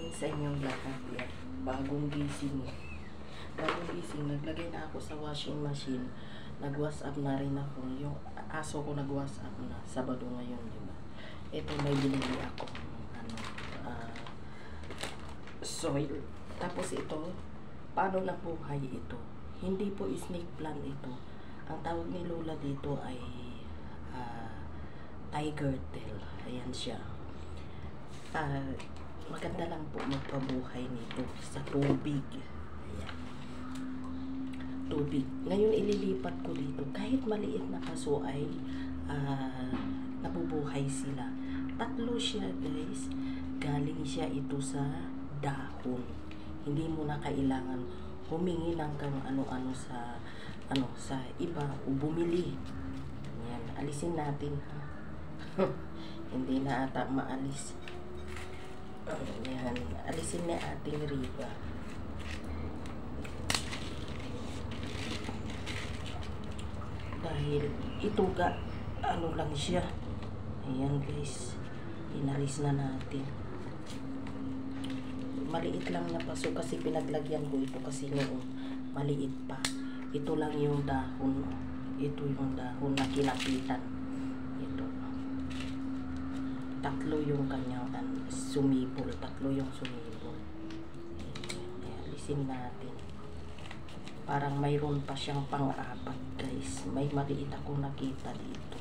morning sa inyong lahat. Yan. Bagong gising. Naglagay na ako sa washing machine. Nag-WhatsApp na rin ako. Yung aso ko nag-WhatsApp na. Sabado ngayon, di ba? Ito, may binili ako. Soil. Tapos ito, paano nabuhay ito? Hindi po snake plant ito. Ang tawag ni Lola dito ay tiger tail. Ayan siya. Maganda lang po magpabuhay nito sa tubig. Ayan. Tubig. Ngayon ililipat ko dito. Kahit maliit na kaso ay nabubuhay sila. Tatlo siya, guys. Galing siya ito sa dahon. Hindi mo na kailangan humingi ng kang ano-ano sa sa iba o bumili. Ayan. Alisin natin, ha. Hindi na ata maalis. Ayan, alisin na ating riba. Dahil ito ano lang siya. Ayan, guys. Inalis na natin. Maliit lang na paso kasi pinaglagyan ko ito kasi noon maliit pa. Ito lang yung dahon. Ito yung dahon na kinapitan. Ito. Tatlo yung kanyang sumibol. Tatlo yung sumibol. Ayan, alisin natin. Parang mayroon pa siyang pang-apat, guys. May maliit ako nakita dito.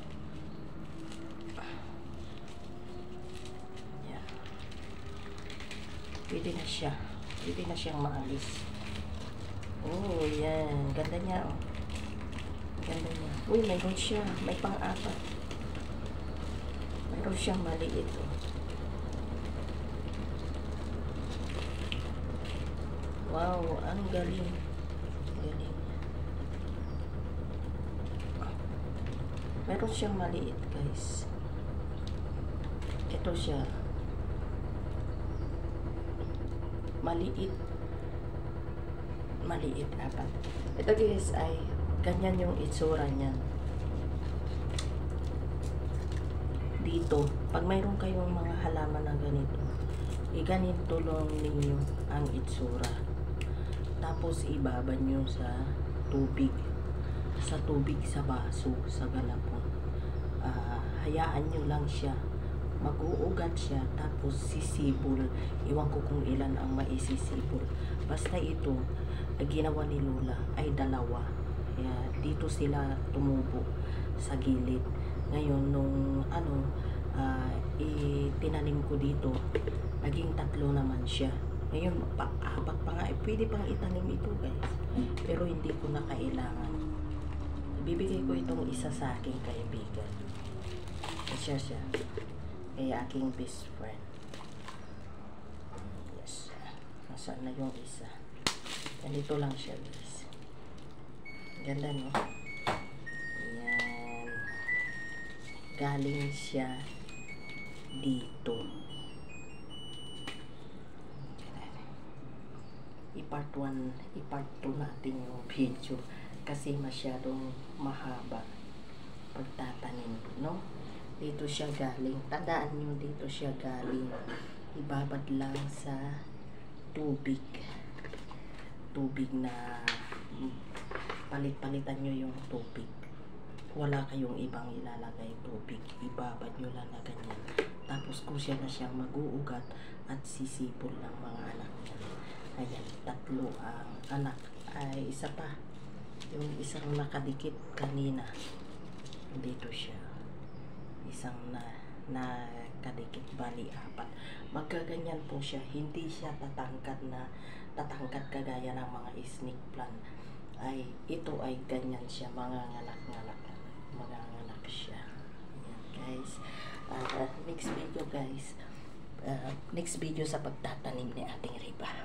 Ayan. Pwede na siya. Pwede na siyang maalis. Oh, yan. Ganda niya, oh. Ganda niya. Uy, mayroon siya. May pang-apat. Mayroon siyang maliit, oh. Wow, ang galing. Galing. Meron siyang maliit, guys. Ito siya. Maliit. Maliit, apat. Ito, guys, ay ganyan yung itsura niyan. Dito, pag mayroon kayong mga halaman na ganito, ganito lang ninyo ang itsura. Tapos ibabad nyo sa tubig. Sa tubig, sa baso, sa galapon. Hayaan nyo lang siya. Mag-uugat siya. Tapos sisibol. Iwan ko kung ilan ang maisisibol. Basta ito, ginawa ni Lola ay dalawa. Kaya dito sila tumubo sa gilid. Ngayon, nung tinanim ko dito, naging tatlo naman siya. Ngayon, apat pa nga. Pwede pang itanim ito, guys. Pero hindi ko na kailangan. Bibigay ko itong isa sa aking kaibigan. Siya. Kaya aking best friend. Yes. Nasaan na yung isa? Ganito lang siya, guys. Ganda, no? Ayan. Galing siya dito. I-part 1, i-part 2 natin yung video kasi masyadong mahaba pagtatanim, no? Dito siya galing. Tandaan nyo, dito siya galing. Ibabad lang sa tubig. Tubig na palit-palitan nyo yung tubig. Wala kayong ibang ilalagay tubig. Ibabad nyo lang na ganyan. Tapos kung siya na siyang mag-uugat at sisipol ng mga anak niya. Ayan, tatlo ang anak. Ay, isa pa. Yung isang nakadikit kanina. Dito siya. Isang nakadikit, bali apat. Magkaganyan po siya. Hindi siya tatangkad kagaya ng mga snake plant. Ay, ito ay ganyan siya. Manganganak siya. Ayan, guys. Next video, guys. Next video sa pagtatanim ni ating riba.